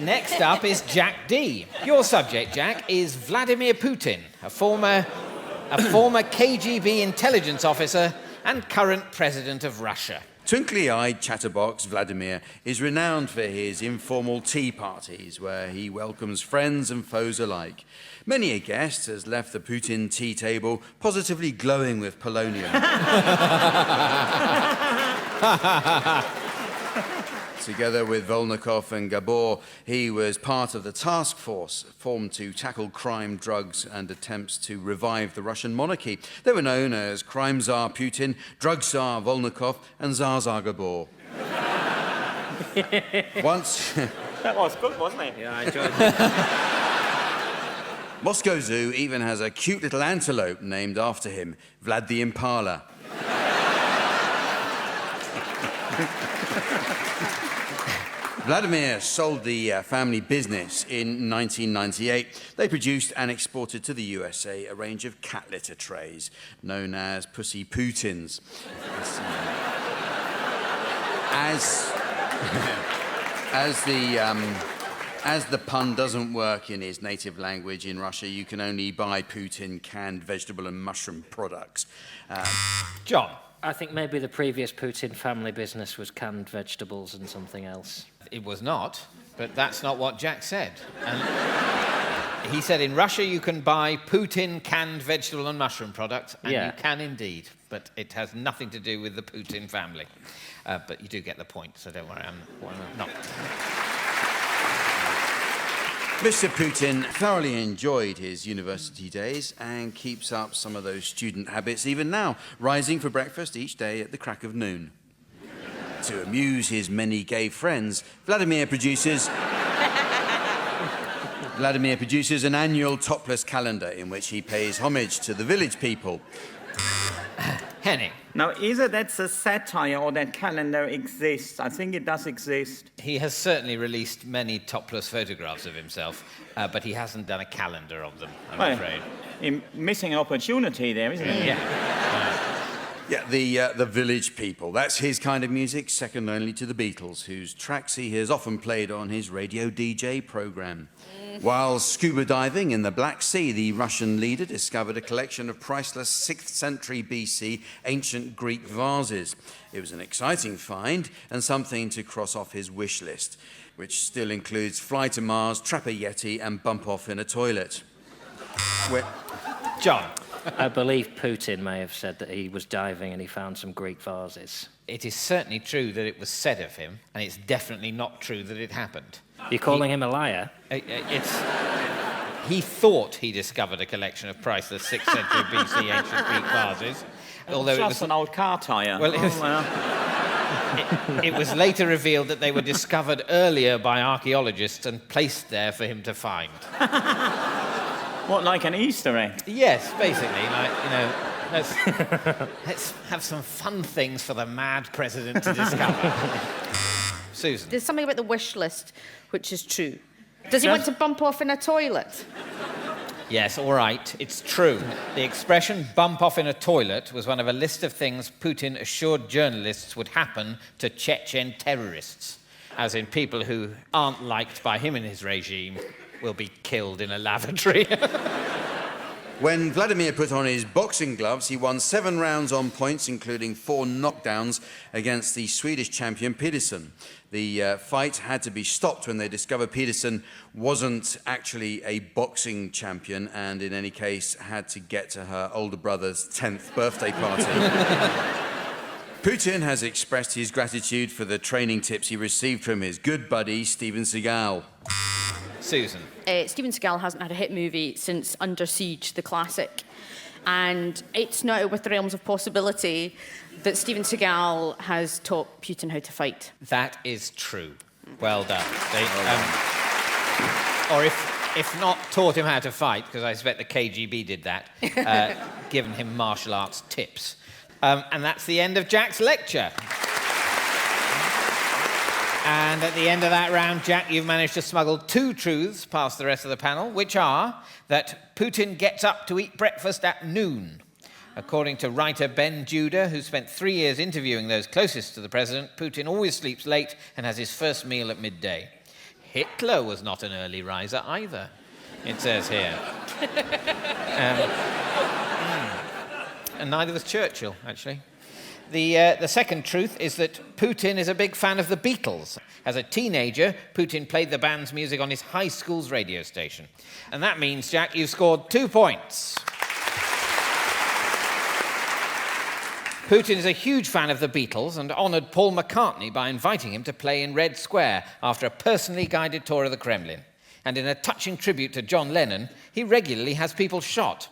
Next up is Jack D. Your subject, Jack, is Vladimir Putin, a former KGB intelligence officer and current president of Russia. Twinkly-eyed chatterbox Vladimir is renowned for his informal tea parties where he welcomes friends and foes alike. Many a guest has left the Putin tea table positively glowing with polonium. Together with Volnikov and Gabor, he was part of the task force formed to tackle crime, drugs, and attempts to revive the Russian monarchy. They were known as Crime Tsar Putin, Drug Tsar Volnikov, and Tsar Gabor. Once... That was good, wasn't it? Yeah, I enjoyed it. Moscow Zoo even has a cute little antelope named after him, Vlad the Impala. Vladimir sold the family business in 1998. They produced and exported to the USA a range of cat litter trays known as Pussy Putins. As the pun doesn't work in his native language in Russia, you can only buy Putin canned vegetable and mushroom products. John. I think maybe the previous Putin family business was canned vegetables and something else. It was not, but that's not what Jack said. And he said in Russia you can buy Putin canned vegetable and mushroom products, and you can indeed, but it has nothing to do with the Putin family. But you do get the point, so don't worry, I'm not. Mr. Putin thoroughly enjoyed his university days and keeps up some of those student habits even now, rising for breakfast each day at the crack of noon. To amuse his many gay friends, Vladimir produces an annual topless calendar in which he pays homage to the village people. Henning. Now, either that's a satire or that calendar exists. I think it does exist. He has certainly released many topless photographs of himself, but he hasn't done a calendar of them, I'm afraid. You're missing an opportunity there, isn't it? Yeah, the village people. That's his kind of music, second only to the Beatles, whose tracks he has often played on his radio DJ program. While scuba diving in the Black Sea, the Russian leader discovered a collection of priceless 6th century BC ancient Greek vases. It was an exciting find and something to cross off his wish list, which still includes fly to Mars, trap a Yeti, and bump off in a toilet. John. I believe Putin may have said that he was diving and he found some Greek vases. It is certainly true that it was said of him, and it's definitely not true that it happened. You're calling him a liar? He thought he discovered a collection of priceless 6th century BC ancient Greek vases. Although it was an old car tyre. Well, it was later revealed that they wwere discovered earlier by archaeologists and placed there for him to find. What, like an Easter egg? Yes, basically, let's have some fun things for the mad president to discover. Susan. There's something about the wish list which is true. Does he want to bump off in a toilet? Yes, all right, it's true. The expression bump off in a toilet was one of a list of things Putin assured journalists would happen to Chechen terrorists, as in people who aren't liked by him and his regime will be killed in a lavatory. When Vladimir put on his boxing gloves, he won 7 rounds on points, including 4 knockdowns against the Swedish champion Pedersen. The fight had to be stopped when they discovered Pedersen wasn't actually a boxing champion and, in any case, had to get to her older brother's 10th birthday party. Putin has expressed his gratitude for the training tips he received from his good buddy, Steven Seagal. Susan. Steven Seagal hasn't had a hit movie since Under Siege, the classic. And it's not out with the realms of possibility that Steven Seagal has taught Putin how to fight. That is true. Well done. Or if not taught him how to fight, because I expect the KGB did that, given him martial arts tips. And that's the end of Jack's lecture. And at the end of that round, Jack, you've managed to smuggle 2 truths past the rest of the panel, which are that Putin gets up to eat breakfast at noon. According to writer Ben Judah, who spent 3 years interviewing those closest to the president, Putin always sleeps late and has his first meal at midday. Hitler was not an early riser either, it says here. And neither was Churchill, actually. The second truth is that Putin is a big fan of the Beatles. As a teenager, Putin played the band's music on his high school's radio station. And that means, Jack, you've scored 2 points. Putin is a huge fan of the Beatles and honoured Paul McCartney by inviting him to play in Red Square after a personally guided tour of the Kremlin. And in a touching tribute to John Lennon, he regularly has people shot.